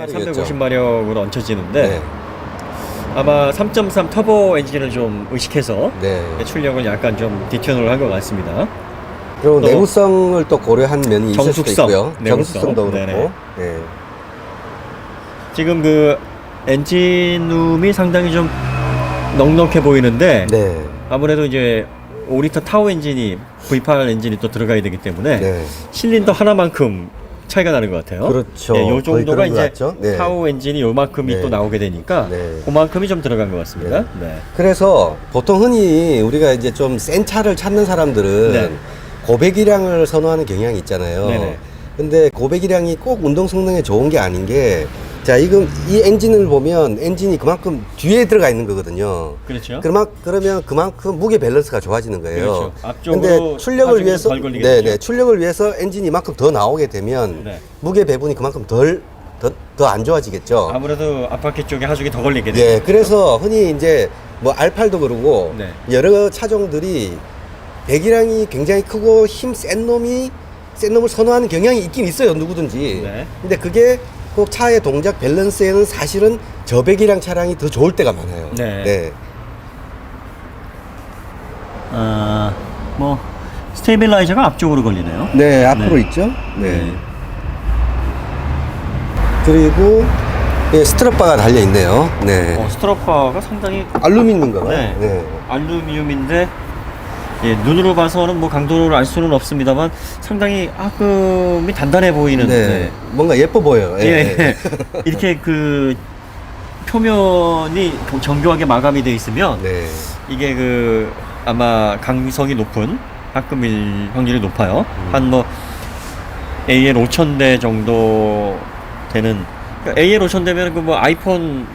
350마력이었죠. 350마력으로 얹혀지는데 네. 아마 3.3 터보 엔진을 좀 의식해서 네. 출력을 약간 좀 디튜닝을 한 것 같습니다. 그리고 또 내구성을 또 고려한 면이 있을 수도 정숙성, 있고요. 내구성. 정숙성도 그렇고. 네네. 네. 지금 그 엔진룸이 상당히 좀 넉넉해 보이는데 네. 아무래도 이제 5리터 타워 엔진이 V8 엔진이 또 들어가야 되기 때문에 네. 실린더 하나만큼 차이가 나는 것 같아요. 그렇죠. 네, 요 거의 정도가 그런 것 이제 같죠? 네. 타워 엔진이 요만큼이 네. 또 나오게 되니까 네. 그만큼이 좀 들어간 것 같습니다. 네. 그래서 보통 흔히 우리가 이제 좀 센 차를 찾는 사람들은 네. 고배기량을 선호하는 경향이 있잖아요. 네네. 근데 고배기량이 꼭 운동 성능에 좋은 게 아닌 게, 자, 이 엔진을 보면 엔진이 그만큼 뒤에 들어가 있는 거거든요. 그렇죠. 그러면 그만큼 무게 밸런스가 좋아지는 거예요. 그렇죠. 앞쪽으로 근데 출력을 하중이 위해서, 덜 걸리겠죠. 네네, 출력을 위해서 엔진이 이만큼 더 나오게 되면 네. 무게 배분이 그만큼 더 안 좋아지겠죠. 아무래도 앞바퀴 쪽에 하중이 더 걸리게 돼요. 네, 그래서 흔히 이제 뭐 R8도 그러고 네. 여러 차종들이 배기량이 굉장히 크고 힘 센 놈을 선호하는 경향이 있긴 있어요, 누구든지. 네. 근데 그게 꼭 차의 동작 밸런스에는 사실은 저배기량 차량이 더 좋을 때가 많아요. 네. 뭐 스테이빌라이저가 앞쪽으로 걸리네요. 네, 앞으로 네. 있죠. 네. 그리고 예, 스트럿바가 달려 있네요. 네. 스트럿바가 상당히 알루미늄인가요? 네. 네. 알루미늄인데 예, 눈으로 봐서는 뭐 강도를 알 수는 없습니다만 상당히 아금이 단단해 보이는. 네. 네. 뭔가 예뻐 보여요. 예. 예. 이렇게 그 표면이 정교하게 마감이 돼 있으면 네. 이게 그 아마 강성이 높은 합금일 확률이 높아요. 한 뭐 AL 5000대 정도 되는, 그러니까 AL 5000대면 그 뭐 아이폰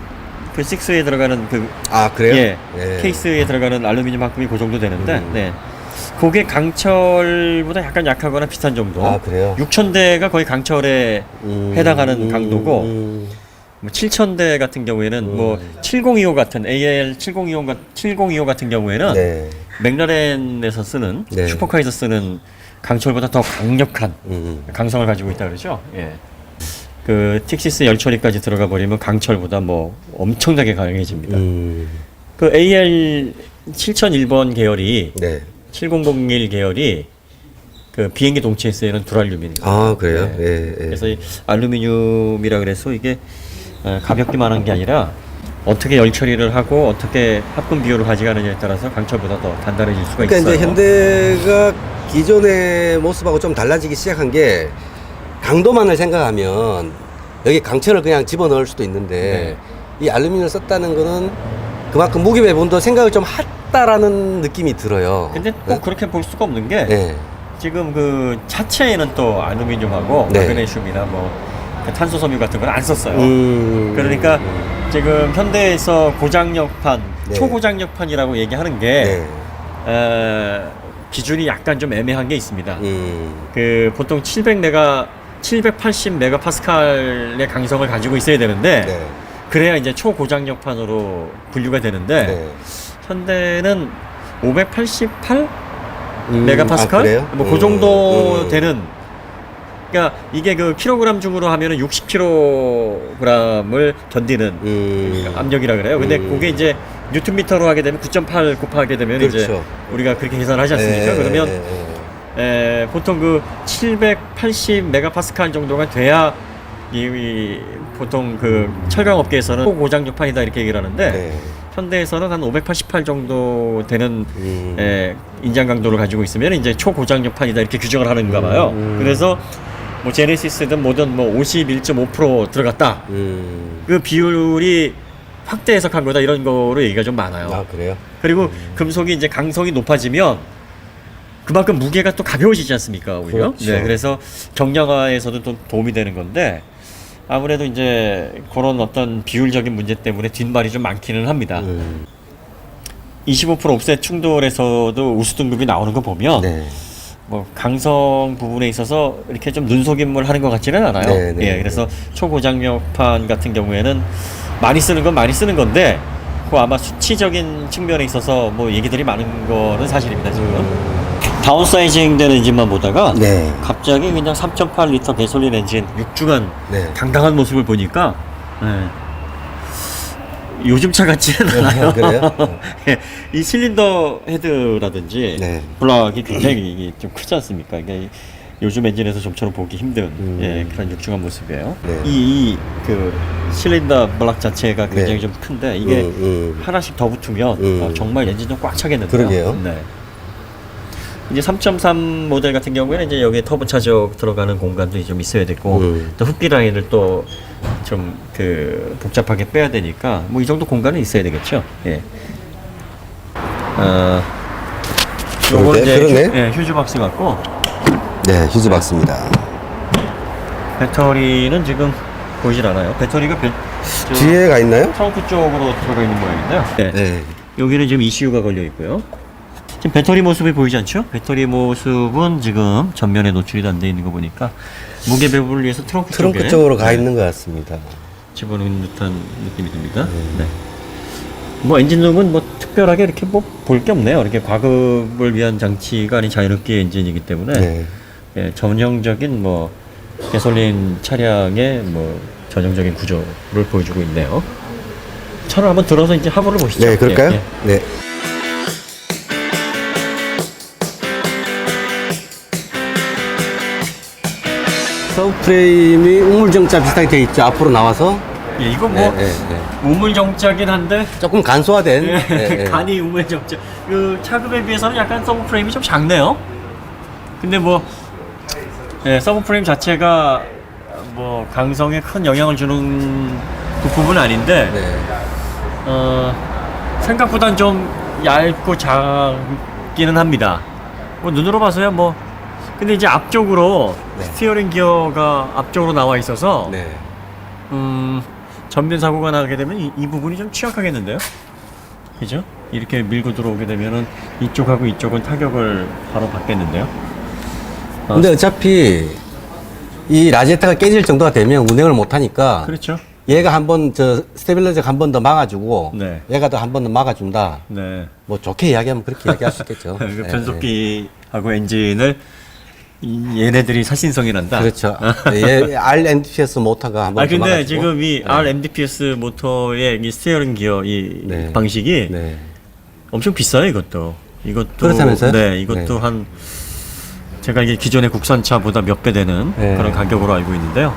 그 6에 들어가는 그 아, 그래요? 예, 예. 케이스에 들어가는 알루미늄 합금이 그 정도 되는데 네. 그게 강철보다 약간 약하거나 비슷한 정도. 아, 그래요? 6000대가 거의 강철에 해당하는 강도고 뭐 7000대 같은 경우에는 뭐 7025 같은 AL 7025 같은 경우에는 네. 맥라렌에서 쓰는 네. 슈퍼카에서 쓰는 강철보다 더 강력한 강성을 가지고 있다 그러죠. 예. 그 틱시스 열 처리까지 들어가 버리면 강철보다 뭐 엄청나게 강해집니다. 그 AL 7001번 계열이 네. 7001 계열이 그 비행기 동체에 쓰이는 두랄륨입니다. 아, 그래요? 네. 예, 예. 그래서 이 알루미늄이라 그래서 이게 가볍기만 한 게 아니라 어떻게 열 처리를 하고 어떻게 합금 비율을 가져가느냐에 따라서 강철보다 더 단단해질 수가 그러니까 있어요. 이제 현대가 기존의 모습하고 좀 달라지기 시작한 게, 강도만을 생각하면 여기 강철을 그냥 집어넣을 수도 있는데 이 알루미늄을 썼다는 거는 그만큼 무게 배분도 생각을 좀 했다라는 느낌이 들어요. 근데 꼭 그렇게 볼 수가 없는 게 네. 지금 그 차체에는 또 알루미늄하고 네. 마그네슘이나 뭐 그 탄소 섬유 같은 걸 안 썼어요. 그러니까 음. 지금 현대에서 고장력판, 네. 초고장력판이라고 얘기하는 게 네. 기준이 약간 좀 애매한 게 있습니다. 그 보통 780 메가파스칼의 강성을 가지고 있어야 되는데 네. 그래야 이제 초고장력판으로 분류가 되는데 네. 현대는 588 메가파스칼? 아, 그래요? 뭐 그 정도 되는. 그러니까 이게 그 킬로그램 중으로 하면은 60kg을 견디는 압력이라 그래요. 근데 그게 이제 뉴턴미터로 하게 되면 9.8 곱하게 되면 그렇죠. 이제 우리가 그렇게 계산을 하지 않습니까? 그러면 보통 그 780 메가파스칼 정도가 돼야 이 보통 그 철강 업계에서는 고장력판이다 이렇게 얘기를 하는데 네. 현대에서는 한 588 정도 되는 인장 강도를 가지고 있으면 이제 초고장력판이다 이렇게 규정을 하는가 봐요. 그래서 뭐 제네시스든 뭐든 뭐 51.5% 들어갔다. 그 비율이 확대 해석한 거다 이런 거로 얘기가 좀 많아요. 아, 그래요? 그리고 금속이 이제 강성이 높아지면 그만큼 무게가 또 가벼워지지 않습니까, 오히려? 그렇죠. 네, 그래서 경량화에서도 또 도움이 되는 건데 아무래도 이제 그런 어떤 비율적인 문제 때문에 뒷말이 좀 많기는 합니다. 25% 옵셋 충돌에서도 우수 등급이 나오는 거 보면 네. 뭐 강성 부분에 있어서 이렇게 좀 눈속임을 하는 것 같지는 않아요. 네, 네, 예, 그래서 초고장력판 같은 경우에는 많이 쓰는 건 많이 쓰는 건데 그 아마 수치적인 측면에 있어서 뭐 얘기들이 많은 거는 사실입니다, 지금. 다운사이징 된 엔진만 보다가 네. 갑자기 그냥 3.8리터 가솔린 엔진 6주간 네. 당당한 모습을 보니까 요즘 차 같지는 않아요. 그래요? 예, 이 실린더 헤드라든지 네. 블락이 굉장히 이게 좀 크지 않습니까? 그러니까 요즘 엔진에서 좀처럼 보기 힘든 그런 육중한 모습이에요. 네. 그 실린더 블락 자체가 굉장히 네. 좀 큰데 이게 하나씩 더 붙으면 정말 엔진 좀 꽉 차겠는데요. 그러게요. 네. 이제 3.3 모델 같은 경우에는 이제 여기에 터보 차저 들어가는 공간도 좀 있어야 되고 또 흡기 라인을 또 좀 그 복잡하게 빼야 되니까 뭐 이 정도 공간은 있어야 되겠죠. 예. 요거는 이제 그러네. 휴즈 박스 같고 네, 휴즈 박스입니다. 배터리는 지금 보이질 않아요. 배터리가 뒤에 가 있나요? 트렁크 쪽으로 들어가 있는 모양인데요. 네. 네. 여기는 지금 ECU가 걸려 있고요. 지금 배터리 모습이 보이지 않죠? 배터리 모습은 지금 전면에 노출이 안 돼 있는 거 보니까 무게 배분을 위해서 트렁크 쪽에 쪽으로 가 있는 것 같습니다. 집어넣는 듯한 느낌이 듭니다. 네. 뭐 엔진룸은 뭐 특별하게 이렇게 뭐 볼 게 없네요. 이렇게 과급을 위한 장치가 아닌 자연흡기 엔진이기 때문에 네. 예, 전형적인 뭐 가솔린 차량의 뭐 전형적인 구조를 보여주고 있네요. 차를 한번 들어서 이제 하부를 보시죠. 네, 그럴까요? 예, 예. 네. 서브프레임이 우물정자 비슷하게 되어 있죠. 앞으로 나와서. 예, 이거 뭐 네, 네, 네. 우물정자긴 한데 조금 간소화된. 예, 네, 네. 간이 우물정자. 그 차급에 비해서는 약간 서브프레임이 좀 작네요. 근데 뭐 서브프레임 자체가 뭐 강성에 큰 영향을 주는 부품은 아닌데 네. 생각보단 좀 얇고 작기는 합니다. 뭐 눈으로 봐서야 뭐 근데 이제 앞쪽으로 네. 스티어링 기어가 앞쪽으로 나와 있어서 네. 전면 사고가 나게 되면 이 부분이 좀 취약하겠는데요. 그죠? 이렇게 밀고 들어오게 되면은 이쪽하고 이쪽은 타격을 바로 받겠는데요. 근데 어차피 이 라제타가 깨질 정도가 되면 운행을 못 하니까 그렇죠. 얘가 한번 스테빌라이저가 한 번 더 막아주고 네. 얘가 더 한 번 더 막아준다. 네. 뭐 좋게 이야기하면 그렇게 이야기할 수 있겠죠. 그 네, 변속기하고 엔진을 얘네들이 사신성이란다. 그렇죠. 얘 RMDPS 모터가 한번 더 근데 막아주고. 지금 이 RMDPS 모터의 이 스티어링 기어 이 네. 방식이 네. 엄청 비싸요, 이것도. 이것도 그렇다면서요? 네, 이것도 네. 한 제가 이게 기존의 국산차보다 몇 배 되는 네. 그런 가격으로 알고 있는데요.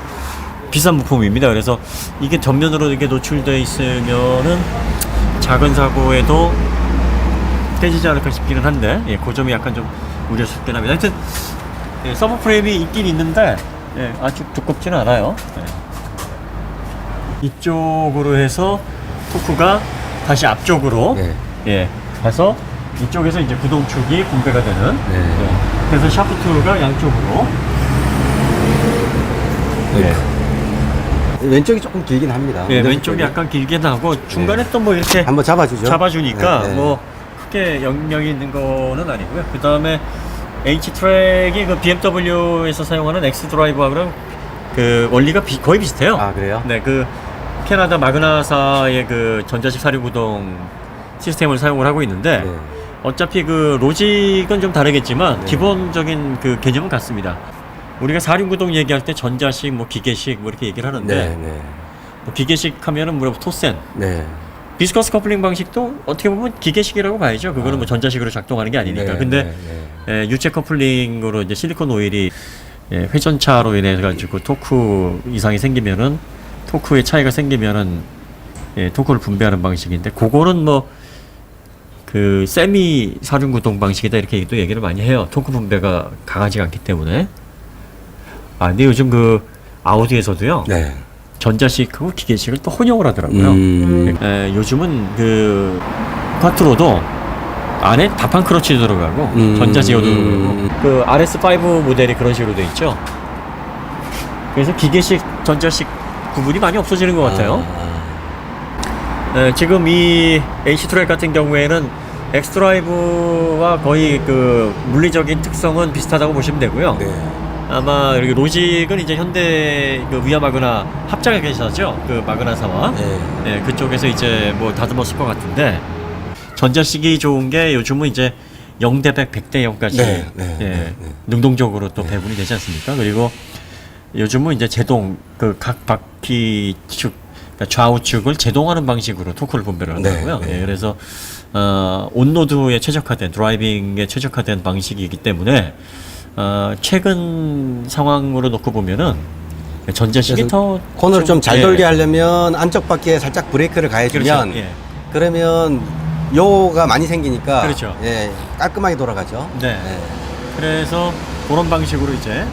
비싼 부품입니다. 그래서 이게 전면으로 이렇게 노출되어 있으면은 작은 사고에도 깨지지 않을까 싶기는 한데, 예, 그 점이 약간 좀 우려스럽긴 합니다. 하여튼 예, 서브프레임이 있긴 있는데 예, 아주 두껍지는 않아요. 예. 이쪽으로 해서 토크가 다시 앞쪽으로 네. 예, 가서 이쪽에서 이제 구동축이 분배가 되는 네. 예. 그래서 샤프트가 양쪽으로 예. 왼쪽이 조금 길긴 합니다. 예, 왼쪽이 약간 길게 나고 중간에 또 뭐 이렇게 한번 잡아주죠. 잡아주니까 네, 네. 뭐 크게 영향이 있는 거는 아니고요. 그 다음에 H-트랙이 그 BMW에서 사용하는 X 드라이브하고는 그 원리가 거의 비슷해요. 아, 그래요? 네, 그 캐나다 마그나사의 그 전자식 사륜구동 시스템을 사용을 하고 있는데 네. 어차피 그 로직은 좀 다르겠지만 네. 기본적인 그 개념은 같습니다. 우리가 사륜구동 얘기할 때 전자식, 뭐 기계식 뭐 이렇게 얘기를 하는데 네, 네. 뭐 기계식 하면은 뭐 토센, 네. 비스커스 커플링 방식도 어떻게 보면 기계식이라고 봐야죠. 그거는 뭐 전자식으로 작동하는 게 아니니까. 네, 근데 네, 네. 유체 커플링으로 이제 실리콘 오일이 회전차로 인해 가지고 토크 이상이 생기면은 토크의 차이가 생기면은 토크를 분배하는 방식인데 그거는 뭐 그 세미 사륜구동 방식이다 이렇게 또 얘기를 많이 해요. 토크 분배가 강하지가 않기 때문에. 근데 요즘 그 아우디에서도요. 네. 전자식하고 기계식을 또 혼용을 하더라고요. 요즘은 그 쿼트로도 안에 다판 크러치 들어가고 전자 제어도 들어가고 그 RS5 모델이 그런 식으로 돼 있죠. 그래서 기계식, 전자식 구분이 많이 없어지는 것 같아요. 지금 이 H-트랙 같은 경우에는 엑스드라이브와 거의 그 물리적인 특성은 비슷하다고 보시면 되고요. 네. 아마 여기 로직은 이제 현대 그 위아 마그나 합작에 계셔죠. 그 마그나사와 네. 그쪽에서 이제 뭐 다듬었을 것 같은데 전자식이 좋은 게 요즘은 이제 0대 100, 100대 0까지 네, 네, 네. 능동적으로 또 배분이 되지 않습니까? 그리고 요즘은 이제 제동 그 각 바퀴 축 그러니까 좌우측을 제동하는 방식으로 토크를 분배를 한다고요. 네, 네. 그래서 온로드에 최적화된 드라이빙에 최적화된 방식이기 때문에 최근 상황으로 놓고 보면은 전자식이 더 코너를 좀 잘 예. 돌게 하려면 안쪽 바퀴에 살짝 브레이크를 가해주면 그렇죠. 예. 그러면 요가 많이 생기니까 그렇죠. 예, 깔끔하게 돌아가죠. 네. 예. 그래서 그런 방식으로 이제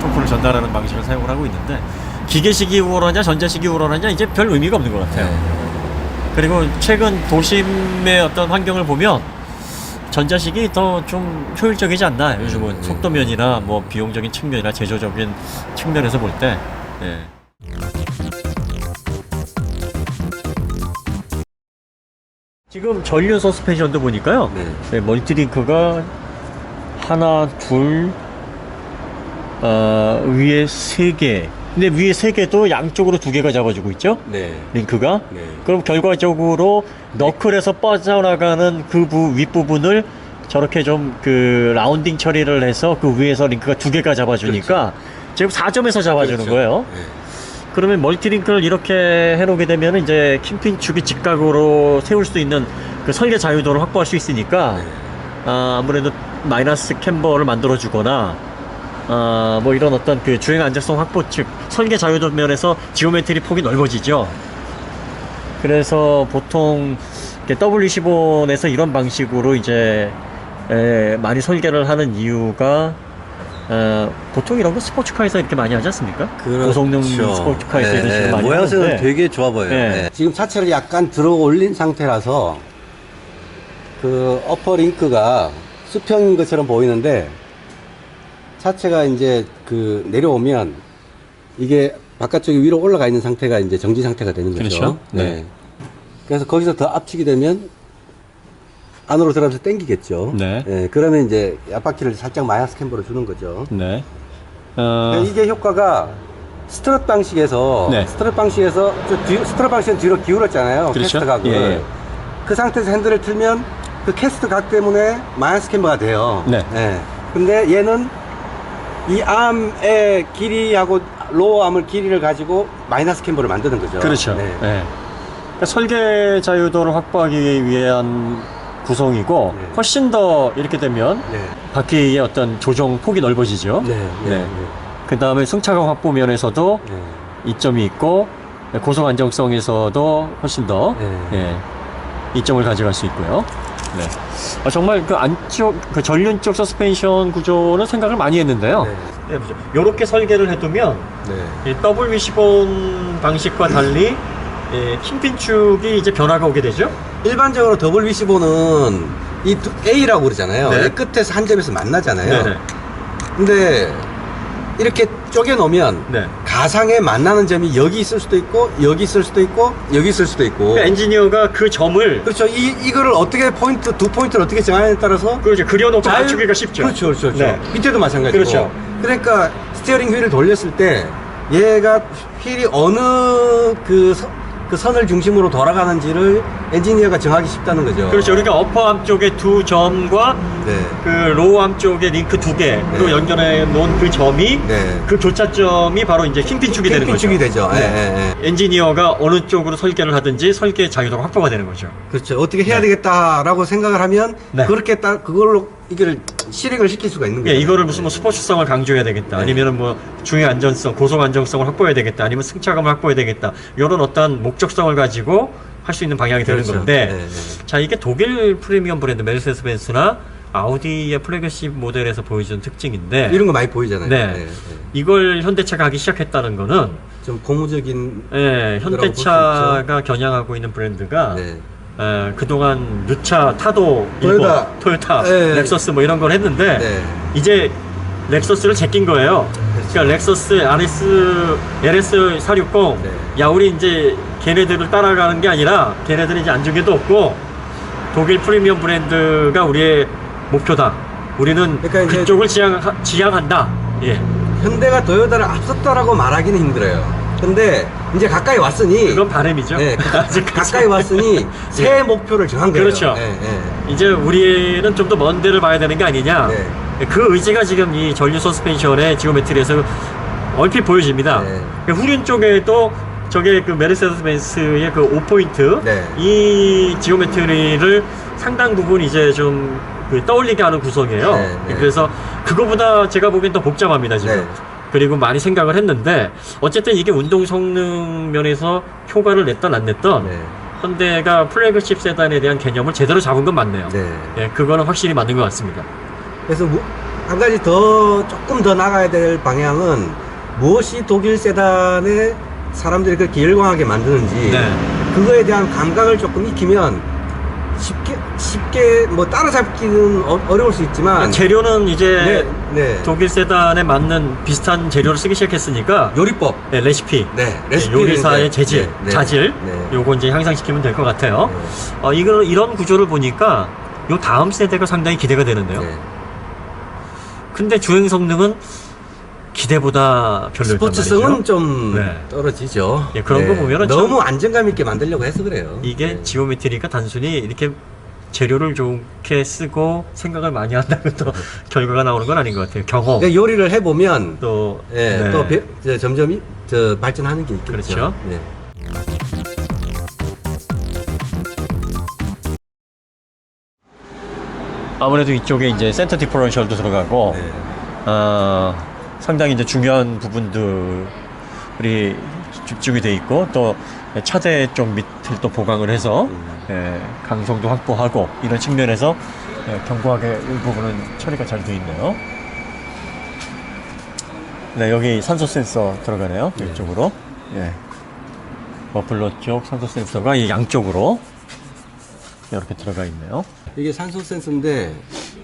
토크를 전달하는 방식을 사용을 하고 있는데 기계식이 우월하냐 전자식이 우월하냐 이제 별 의미가 없는 것 같아요. 네. 그리고 최근 도심의 어떤 환경을 보면 전자식이 더 좀 효율적이지 않나 요즘은 속도면이나 뭐 비용적인 측면이나 제조적인 측면에서 볼 때. 예. 지금 전륜 서스펜션도 보니까요. 네. 네, 멀티링크가 하나, 둘, 위에 세 개. 근데 위에 세 개도 양쪽으로 두 개가 잡아주고 있죠? 네. 링크가. 네. 그럼 결과적으로 너클에서 빠져나가는 그 윗부분을 저렇게 좀 그 라운딩 처리를 해서 그 위에서 링크가 두 개가 잡아주니까 지금 4점에서 잡아주는 그렇죠. 거예요. 네. 그러면 멀티링크를 이렇게 해놓게 되면 이제 킹핀축이 직각으로 세울 수 있는 그 설계 자유도를 확보할 수 있으니까 네. 아무래도 마이너스 캠버를 만들어주거나 뭐 이런 어떤 그 주행 안정성 확보 측 설계 자유도 면에서 지오메트리 폭이 넓어지죠. 그래서 보통 W15에서 이런 방식으로 이제 많이 설계를 하는 이유가 보통 이런 거 스포츠카에서 이렇게 많이 하지 않습니까? 그렇죠. 고성능 스포츠카에서 이런 식으로 많이 모양새는 하는데 되게 좋아 보여요. 네. 네. 지금 차체를 약간 들어 올린 상태라서 그 어퍼 링크가 수평인 것처럼 보이는데 차체가 이제 그 내려오면 이게 바깥쪽이 위로 올라가 있는 상태가 이제 정지 상태가 되는 거죠. 그렇죠. 네. 그래서 거기서 더 압축이 되면 안으로 들어가서 당기겠죠. 네. 예, 그러면 이제 앞바퀴를 살짝 마이너스 캠버로 주는 거죠. 네. 이게 효과가 스트럿 방식에서 네. 스트럿 방식은 뒤로 기울었잖아요. 그렇죠. 캐스트 각을. 예. 그 상태에서 핸들을 틀면 그 캐스트 각 때문에 마이너스 캠버가 돼요. 네. 예. 근데 얘는 이 암의 길이하고 로어 암을 길이를 가지고 마이너스 캠버를 만드는 거죠. 그렇죠. 네. 네. 그러니까 설계 자유도를 확보하기 위한 구성이고 네. 훨씬 더 이렇게 되면 네. 바퀴의 어떤 조정 폭이 넓어지죠. 네. 네. 네. 그 다음에 승차감 확보 면에서도 네. 이점이 있고 고속 안정성에서도 훨씬 더 네. 이점을 가져갈 수 있고요. 네. 정말 그 안쪽 그 전륜 쪽 서스펜션 구조는 생각을 많이 했는데요. 네. 이렇게 설계를 해두면 네. 이 W15 방식과 달리 킹핀축이 이제 변화가 오게 되죠. 일반적으로 W15는 이 A라고 그러잖아요. 네. 이 끝에서 한 점에서 만나잖아요. 네네. 근데 이렇게 쪼개 놓으면 네. 가상에 만나는 점이 여기 있을 수도 있고 여기 있을 수도 있고 여기 있을 수도 있고. 그러니까 엔지니어가 그 점을 그렇죠. 이거를 어떻게 두 포인트를 어떻게 정하느냐에 따라서 그렇죠. 그려놓고 잘- 맞추기가 쉽죠. 그렇죠, 그렇죠, 그렇죠. 네. 밑에도 마찬가지고. 그렇죠. 그러니까 스티어링 휠을 돌렸을 때 얘가 휠이 어느 그 선을 중심으로 돌아가는지를 엔지니어가 정하기 쉽다는 거죠. 그렇죠. 그러니까 어퍼암 쪽에 두 점과 네. 그 로우암 쪽에 링크 두 개로 네. 연결해 놓은 그 점이 네. 그 교차점이 바로 이제 킹핀축이 되는 거죠. 킹핀축이 되죠. 네. 예, 예. 엔지니어가 어느 쪽으로 설계를 하든지 설계 자유도가 확보가 되는 거죠. 그렇죠. 어떻게 해야 되겠다라고 생각을 하면 네. 그렇게 그걸로 이걸 실행을 시킬 수가 있는 거죠. 예, 이거를 무슨 뭐 스포츠성을 강조해야 되겠다. 네. 아니면은 뭐 중의 안전성, 고속 안정성을 확보해야 되겠다. 아니면 승차감을 확보해야 되겠다. 이런 어떤 목적성을 가지고 할 수 있는 방향이 되는 그렇죠. 건데, 네, 네. 자, 이게 독일 프리미엄 브랜드 메르세데스 벤츠나 아우디의 플래그십 모델에서 보여주는 특징인데, 이런 거 많이 보이잖아요. 네. 이걸 현대차가 하기 시작했다는 거는, 좀 고무적인. 예, 현대차가 겨냥하고 있는 브랜드가 네. 그동안 누차, 타도, 토요타. 일본, 토요타, 네. 렉서스 뭐 이런 걸 했는데 네. 이제 렉서스를 제낀 거예요. 그러니까 렉서스 LS460 네. 야 우리 이제 걔네들을 따라가는 게 아니라 걔네들이 이제 안중에도 없고 독일 프리미엄 브랜드가 우리의 목표다. 우리는 그러니까 이제 그쪽을 지향한다. 예. 현대가 도요타를 앞섰다라고 말하기는 힘들어요. 근데 이제 가까이 왔으니 그건 바람이죠. 네, 아직까지. 가까이 왔으니 새 목표를 정한 거예요. 그렇죠. 네, 네. 이제 우리는 좀 더 먼 데를 봐야 되는 게 아니냐. 네. 그 의지가 지금 이 전류 서스펜션의 지오메트리에서 얼핏 보여집니다. 네. 후륜 쪽에도 저게 그 메르세데스 벤츠의 그 5포인트 네. 이 지오메트리를 상당 부분 이제 좀 그 떠올리게 하는 구성이에요. 네, 네. 그래서 그거보다 제가 보기엔 더 복잡합니다 지금. 네. 그리고 많이 생각을 했는데 어쨌든 이게 운동 성능 면에서 효과를 냈던 안 냈던 네. 현대가 플래그십 세단에 대한 개념을 제대로 잡은 건 맞네요. 네. 예, 그거는 확실히 맞는 것 같습니다. 그래서 한 가지 조금 더 나가야 될 방향은 무엇이 독일 세단에 사람들이 그렇게 열광하게 만드는지 네. 그거에 대한 감각을 조금 익히면 쉽게 뭐 따라잡기는 어려울 수 있지만 재료는 이제 네, 네. 독일 세단에 맞는 비슷한 재료를 쓰기 시작했으니까 요리법 네, 레시피, 네, 요리사의 이제, 재질, 네, 네, 자질 네. 요거 이제 향상시키면 될 것 같아요. 이런 구조를 보니까 요 다음 세대가 상당히 기대가 되는데요. 네. 근데 주행 성능은 기대보다 별로였단 스포츠성은 말이죠. 좀 네. 떨어지죠. 예, 그런 거 보면은 너무 참- 안정감 있게 만들려고 해서 그래요. 이게 네. 지오메트리가 단순히 이렇게 재료를 좋게 쓰고 생각을 많이 한다면 또 결과가 나오는 건 아닌 것 같아요. 경험 그러니까 요리를 해보면 또 예, 네. 또 점점 발전하는 게 있겠죠. 그렇죠. 네. 아무래도 이쪽에 이제 센터 디퍼런셜도 들어가고 네. 상당히 이제 중요한 부분들이 집중이 돼 있고 또 차대 쪽 밑을 또 보강을 해서 강성도 확보하고 이런 측면에서 견고하게 이 부분은 처리가 잘 돼 있네요. 네, 여기 산소 센서 들어가네요. 네. 이쪽으로. 예. 머플러 쪽 산소 센서가 이 양쪽으로 이렇게 들어가 있네요. 이게 산소 센서인데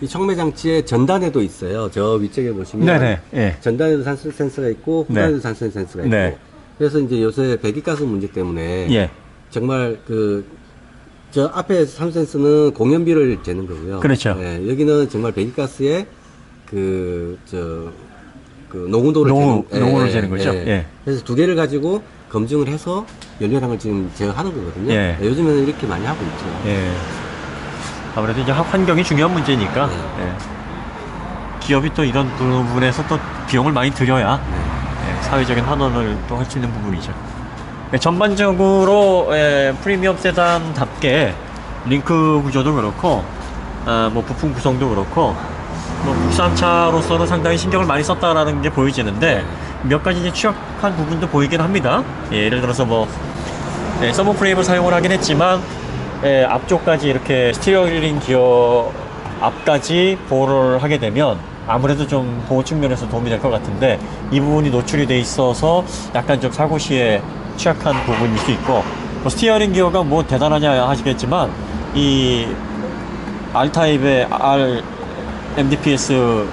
이 촉매 장치의 전단에도 있어요. 저 위쪽에 보시면 네네. 예. 전단에도 산소 센서가 있고 네. 후단에도 산소 센서가 있고 네. 그래서 이제 요새 배기가스 문제 때문에 예. 정말 저 앞에 산소 센서는 공연비를 재는 거고요. 그렇죠. 예, 여기는 정말 배기가스의 농도를 농도를 재는 거죠. 예. 그래서 두 개를 가지고 검증을 해서 연료량을 지금 제어하는 거거든요. 예. 요즘에는 이렇게 많이 하고 있죠. 예. 아무래도 이제 환경이 중요한 문제니까 네. 예. 기업이 또 이런 부분에서 또 비용을 많이 들여야 네. 사회적인 환원을 또 할 수 있는 부분이죠. 전반적으로 프리미엄 세단답게 링크 구조도 그렇고 뭐 부품 구성도 그렇고 뭐 국산차로서는 상당히 신경을 많이 썼다라는 게 보여지는데 몇 가지 이제 취약한 부분도 보이긴 합니다. 예를 들어서 뭐 서머 프레임을 사용을 하긴 했지만 앞쪽까지 이렇게 스티어링 기어 앞까지 보호를 하게 되면 아무래도 좀 보호 측면에서 도움이 될 것 같은데 이 부분이 노출이 돼 있어서 약간 좀 사고 시에 취약한 부분일 수 있고 뭐 스티어링 기어가 뭐 대단하냐 하시겠지만 이 R타입의 MDPS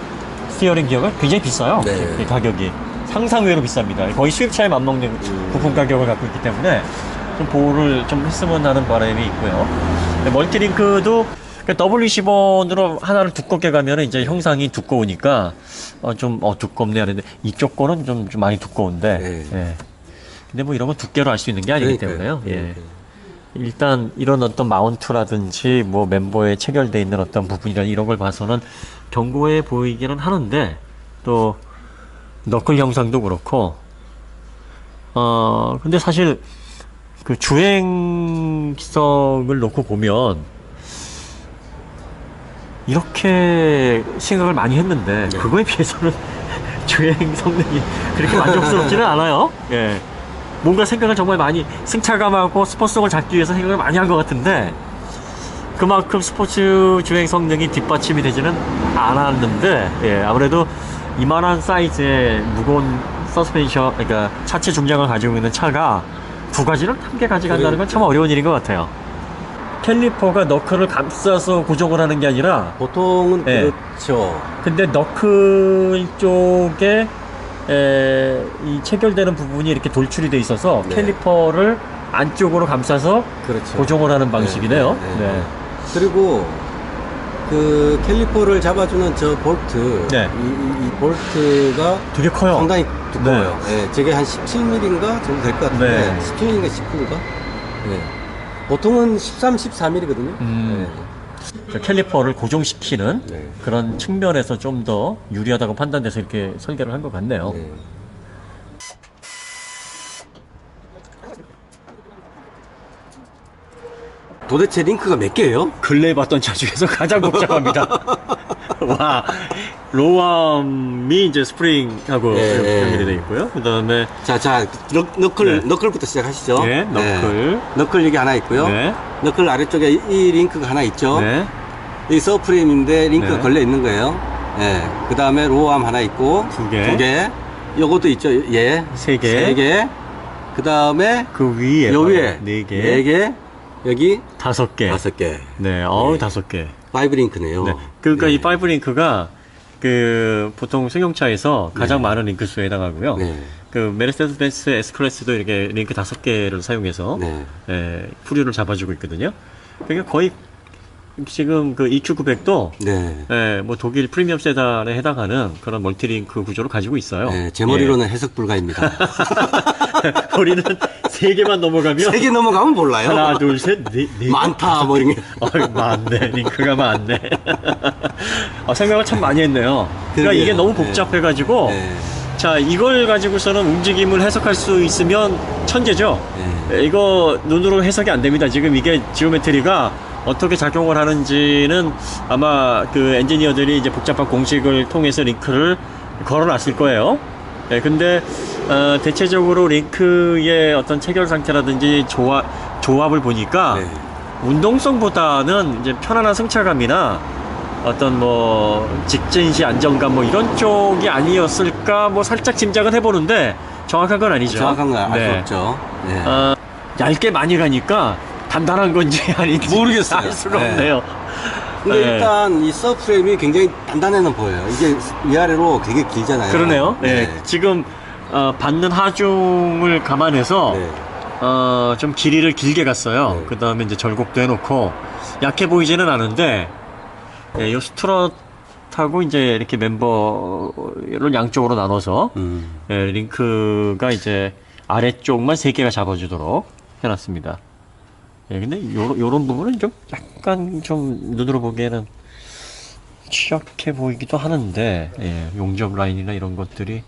스티어링 기어가 굉장히 비싸요. 네. 이 가격이 상상외로 비쌉니다. 거의 수입차에 맞먹는 부품 가격을 갖고 있기 때문에 좀 보호를 좀 했으면 하는 바람이 있고요. 멀티링크도 W10원으로 하나를 두껍게 가면 이제 형상이 두꺼우니까 좀 두껍네 하는데 이쪽 거는 좀 많이 두꺼운데 네. 예. 근데 뭐 이런 건 두께로 알 수 있는 게 아니기 그러니까요. 때문에요. 예. 일단 이런 어떤 마운트라든지 뭐 멤버에 체결되어 있는 어떤 부분이나 이런 걸 봐서는 견고해 보이기는 하는데 또 너클 형상도 그렇고 근데 사실 그 주행성을 놓고 보면 이렇게 생각을 많이 했는데 네. 그거에 비해서는 주행 성능이 그렇게 만족스럽지는 않아요. 예. 뭔가 생각을 정말 많이 승차감하고 스포츠성을 잡기 위해서 생각을 많이 한 것 같은데 그만큼 스포츠 주행 성능이 뒷받침이 되지는 않았는데 예, 아무래도 이만한 사이즈의 무거운 서스펜션 그러니까 차체 중량을 가지고 있는 차가 두 가지를 함께 가져간다는 건 참 어려운 일인 것 같아요. 캘리퍼가 너클을 감싸서 고정을 하는 게 아니라 보통은 네. 그렇죠. 근데 너클 쪽에 이 체결되는 부분이 이렇게 돌출이 돼 있어서 네. 캘리퍼를 안쪽으로 감싸서 그렇죠. 고정을 하는 방식이네요. 네. 그리고 그 캘리퍼를 잡아주는 저 볼트, 네. 이 볼트가 되게 커요. 상당히 두꺼워요. 네. 저게 한 17mm인가 정도 될 것 같은데, 네. 17mm인가 19인가? 네. 보통은 13, 14mm거든요. 저 캘리퍼를 고정시키는 네. 그런 측면에서 좀 더 유리하다고 판단돼서 이렇게 설계를 한 것 같네요. 네. 도대체 링크가 몇 개예요? 근래에 봤던 차 중에서 가장 복잡합니다. 와, 로암이 이제 스프링하고 예, 연결이 예. 되어 있고요. 그 다음에 자, 너클, 네. 너클부터 시작하시죠. 네, 너클. 너클 여기 하나 있고요. 네. 너클 아래쪽에 이 링크가 하나 있죠. 네, 이 서프레임인데 링크가 네. 걸려 있는 거예요. 예. 그 다음에 로암 하나 있고. 두 개. 두 개. 요것도 있죠. 예. 세 개. 세 개. 그 다음에 그 위에 요 바로 위에 네 개, 네 개. 여기 다섯 개. 다섯 개. 네, 어우 네. 다섯 개. 파이브 링크네요. 네. 그러니까 네. 이 파이브 링크가 그 보통 승용차에서 가장 많은 링크 수에 해당하고요. 네. 그 메르세데스 벤츠 S클래스도 이렇게 링크 5개를 사용해서 네. 풀류를 잡아주고 있거든요. 그러니까 거의 지금 그 EQ900도 네. 뭐 독일 프리미엄 세단에 해당하는 그런 멀티링크 구조를 가지고 있어요. 네, 제 머리로는 해석 불가입니다. 우리는 3개만 넘어가면 세 개 넘어가면 몰라요. 하나, 둘, 셋, 네 많다, 뭐 이런 게. 많네. 링크가 많네. 생각을 참 많이 했네요. 그러니까 그러게요. 이게 너무 네. 복잡해가지고, 네. 자, 이걸 가지고서는 움직임을 해석할 수 있으면 천재죠. 네. 이거 눈으로 해석이 안 됩니다. 지금 이게 지오메트리가 어떻게 작용을 하는지는 아마 그 엔지니어들이 이제 복잡한 공식을 통해서 링크를 걸어놨을 거예요. 네, 근데 대체적으로 링크의 어떤 체결 상태라든지 조합을 보니까 네. 운동성보다는 이제 편안한 승차감이나 어떤 뭐 직진시 안정감 뭐 이런 쪽이 아니었을까 뭐 살짝 짐작은 해보는데 정확한 건 아니죠. 정확한 건 알 수 네. 없죠. 네. 얇게 많이 가니까 단단한 건지 아닌지 모르겠어요. 알 수가 네. 없네요. 근데 네. 일단 이 서프레임이 굉장히 단단해는 보여요. 이게 위아래로 되게 길잖아요. 그러네요. 네. 지금 받는 하중을 감안해서 네. 좀 길이를 길게 갔어요. 네. 그 다음에 이제 절곡도 해놓고 약해 보이지는 않은데 이 스트럿하고 이제 이렇게 멤버를 양쪽으로 나눠서 링크가 이제 아래쪽만 3개가 잡아주도록 해놨습니다. 근데 요런 부분은 좀 약간 좀 눈으로 보기에는 취약해 보이기도 하는데 용접 라인이나 이런 것들이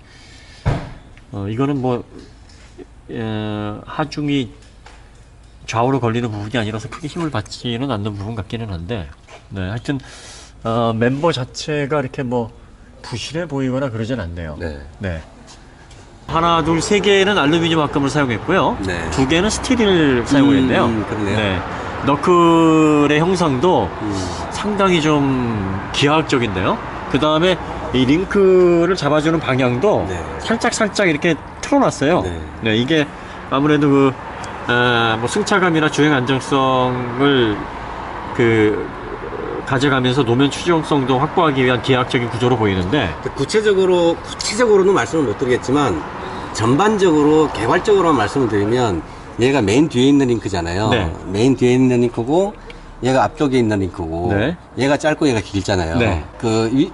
이거는 뭐 하중이 좌우로 걸리는 부분이 아니라서 크게 힘을 받지는 않는 부분 같기는 한데 하여튼 멤버 자체가 이렇게 뭐 부실해 보이거나 그러진 않네요. 네. 하나, 둘, 3개는 알루미늄 합금을 사용했고요. 네. 2개는 스틸을 사용했는데요. 그러네요. 네. 너클의 형상도 상당히 좀 기하학적인데요. 그 다음에 이 링크를 잡아주는 방향도 네. 살짝 이렇게 틀어놨어요. 네. 네, 이게 아무래도 뭐 승차감이나 주행 안정성을 가져가면서 노면 추정성도 확보하기 위한 기하학적인 구조로 보이는데, 구체적으로는 말씀을 못 드리겠지만 전반적으로 개괄적으로만 말씀을 드리면 얘가 맨 뒤에 있는 링크잖아요. 네. 맨 뒤에 있는 링크고 얘가 앞쪽에 있는 링크고 네. 얘가 짧고 얘가 길잖아요. 네.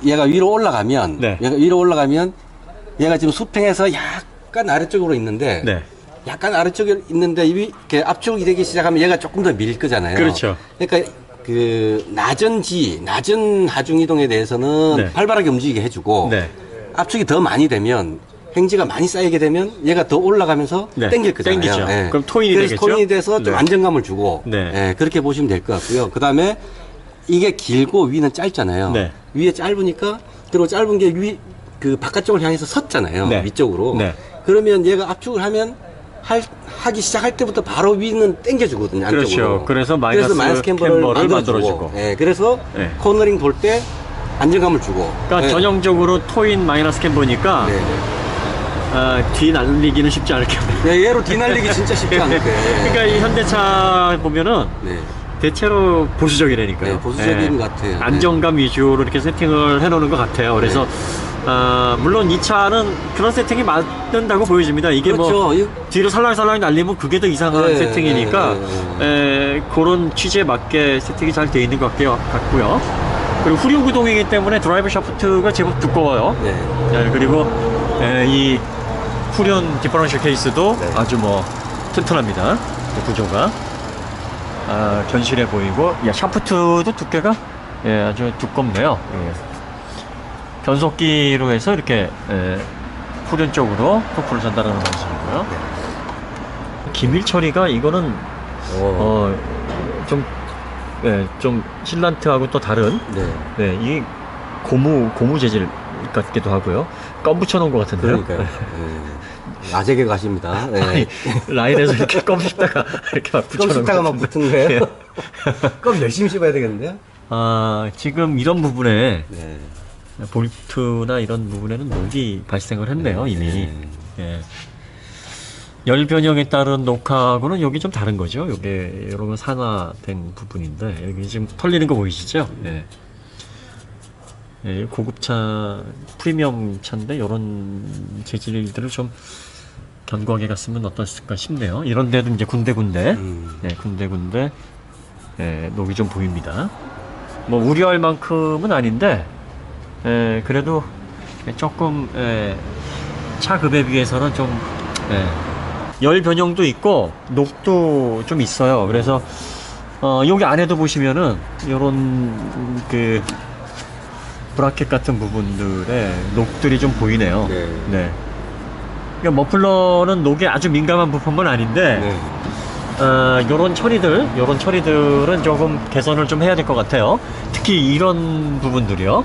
얘가 위로 올라가면 네. 얘가 지금 수평에서 약간 아래쪽으로 있는데 네. 약간 아래쪽에 있는데 이렇게 압축이 되기 시작하면 얘가 조금 더 밀 거잖아요. 그렇죠. 그러니까 낮은 하중 이동에 대해서는 네. 활발하게 움직이게 해주고 네. 압축이 더 많이 되면 행지가 많이 쌓이게 되면 얘가 더 올라가면서 네. 땡길 거잖아요. 땡기죠. 예. 그럼 토인이 그래서 되겠죠? 토인이 돼서 좀 네. 안정감을 주고 네. 예, 그렇게 보시면 될 것 같고요. 그 다음에 이게 길고 위는 짧잖아요. 네. 위에 짧으니까 그리고 짧은 게 바깥쪽을 향해서 섰잖아요. 네. 위쪽으로. 네. 그러면 얘가 압축을 하면 하기 시작할 때부터 바로 위는 당겨주거든요. 안쪽으로. 그렇죠. 그래서 마이너스 캠버를 만들어주고. 예, 그래서 네. 코너링 돌 때 안정감을 주고. 그러니까 예. 전형적으로 토인 마이너스 캠버니까 네. 뒤 날리기는 쉽지 않겠네요. 네, 얘로 뒤날리기 진짜 쉽지 않을 때. 그러니까 이 현대차 보면은 네. 대체로 보수적이라니까요. 네, 보수적인 것 같아요. 네. 안정감 위주로 이렇게 세팅을 해놓는 것 같아요. 그래서 물론 이 차는 그런 세팅이 맞는다고 보여집니다. 이게 그렇죠. 뭐 뒤로 살랑살랑 날리면 그게 더 이상한 네, 세팅이니까 그런 취지에 맞게 세팅이 잘 돼 있는 것 같고요. 그리고 후륜 구동이기 때문에 드라이브 샤프트가 제법 두꺼워요. 네. 네, 그리고 이 후륜 디퍼런셜 케이스도 네. 아주 뭐 튼튼합니다. 구조가 견실해 보이고, 샤프트도 두께가 아주 두껍네요. 예. 변속기로 해서 이렇게 후륜 쪽으로 토크를 전달하는 방식이고요. 네. 기밀 처리가 이거는 좀 신란트하고 또 다른 이 고무 재질 같기도 하고요. 껌 붙여놓은 것 같은데요. 그러니까요. 아재개 가십니다. 네. 아니, 라인에서 이렇게 껌 씹다가 이렇게 막 껌 붙여놓은 씹다가 막 것 같은데. 붙은 거예요? 껌 열심히 씹어야 되겠는데요? 지금 이런 부분에 네. 볼트나 이런 부분에는 녹이 발생을 했네요, 이미. 네. 예. 열 변형에 따른 녹하고는 여기 좀 다른 거죠. 요게 이런 건 산화된 부분인데 여기 지금 털리는 거 보이시죠? 예. 예, 고급차 프리미엄 차인데 이런 재질들을 좀 견고하게 갔으면 어떻을까 싶네요. 이런 데도 이제 군데군데 군데군데 녹이 좀 보입니다. 뭐 우려할 만큼은 아닌데 그래도 조금 차 급에 비해서는 좀 열 변형도 있고 녹도 좀 있어요. 그래서 여기 안에도 보시면은 요런 그 브라켓 같은 부분들에 녹들이 좀 보이네요. 네. 그러니까 머플러는 녹에 아주 민감한 부품은 아닌데 요런 처리들은 조금 개선을 좀 해야 될 것 같아요. 특히 이런 부분들이요.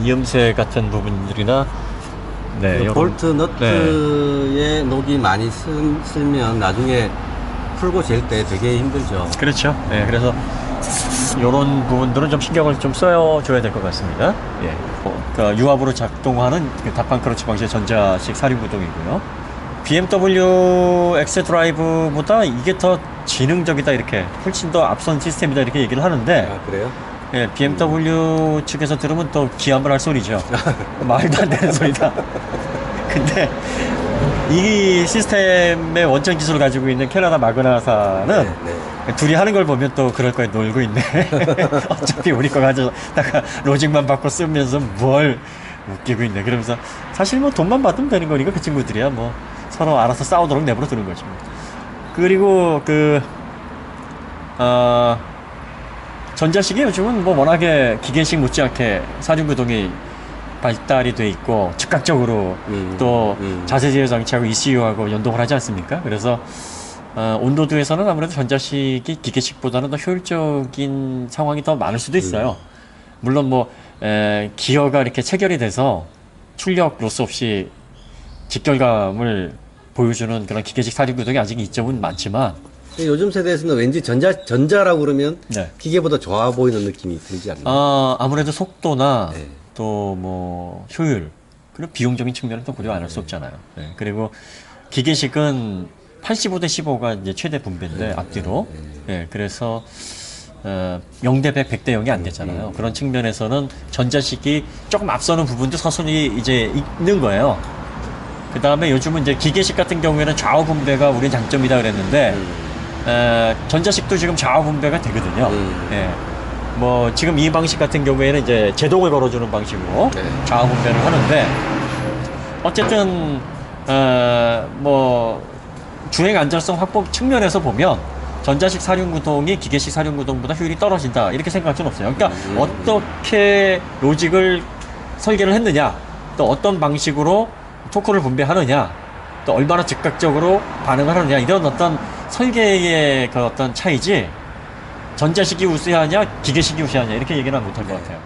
이음새 같은 부분들이나 요런, 볼트 너트에 녹이 많이 쓸면 나중에 풀고 잴 때 되게 힘들죠. 그렇죠. 그래서 이런 부분들은 좀 신경을 좀 써줘야 될 것 같습니다. 그러니까 유압으로 작동하는 그 다판 크러치 방식의 전자식 사륜구동이고요. BMW X 드라이브보다 이게 더 지능적이다, 이렇게 훨씬 더 앞선 시스템이다, 이렇게 얘기를 하는데 아, 그래요? BMW 측에서 들으면 또 기함을 할 소리죠. 말도 안 되는 소리다. 근데 이 시스템의 원천 기술을 가지고 있는 캐나다 마그나사는 둘이 하는 걸 보면 또 그럴 거에 놀고 있네. 어차피 우리 거 가져다가 로직만 받고 쓰면서 뭘 웃기고 있네. 그러면서 사실 뭐 돈만 받으면 되는 거니까 그 친구들이야 뭐 서로 알아서 싸우도록 내버려 두는 거지. 그리고 전자식이 요즘은 뭐 워낙에 기계식 못지않게 사륜구동이 발달이 돼 있고 즉각적으로 또 자세 제어 장치하고 ECU하고 연동을 하지 않습니까? 그래서 온로드에서는 아무래도 전자식이 기계식보다는 더 효율적인 상황이 더 많을 수도 있어요. 물론 뭐 기어가 이렇게 체결이 돼서 출력 로스 없이 직결감을 보여주는 그런 기계식 사륜구동이 아직 이점은 많지만 요즘 세대에서는 왠지 전자라고 그러면 네. 기계보다 좋아 보이는 느낌이 들지 않나요? 아무래도 속도나 또 뭐 효율 그리고 비용적인 측면은 또 고려 안 할 수 없잖아요. 그리고 기계식은 85대 15가 이제 최대 분배인데 앞뒤로 그래서 0대 100, 100대 0이 안 되잖아요. 그런 측면에서는 전자식이 조금 앞서는 부분도 서서히 이제 있는 거예요. 그 다음에 요즘은 이제 기계식 같은 경우에는 좌우 분배가 우리 장점이다 그랬는데 전자식도 지금 좌우 분배가 되거든요. 뭐 지금 이 방식 같은 경우에는 이제 제동을 걸어주는 방식으로 좌우 분배를 하는데 어쨌든 뭐 주행 안전성 확보 측면에서 보면 전자식 사륜구동이 기계식 사륜구동보다 효율이 떨어진다 이렇게 생각할 수는 없어요. 그러니까 어떻게 로직을 설계를 했느냐, 또 어떤 방식으로 토크를 분배하느냐, 또 얼마나 즉각적으로 반응을 하느냐, 이런 어떤 설계의 그 어떤 차이지 전자식이 우세하냐 기계식이 우세하냐 이렇게 얘기는 못할 것 같아요.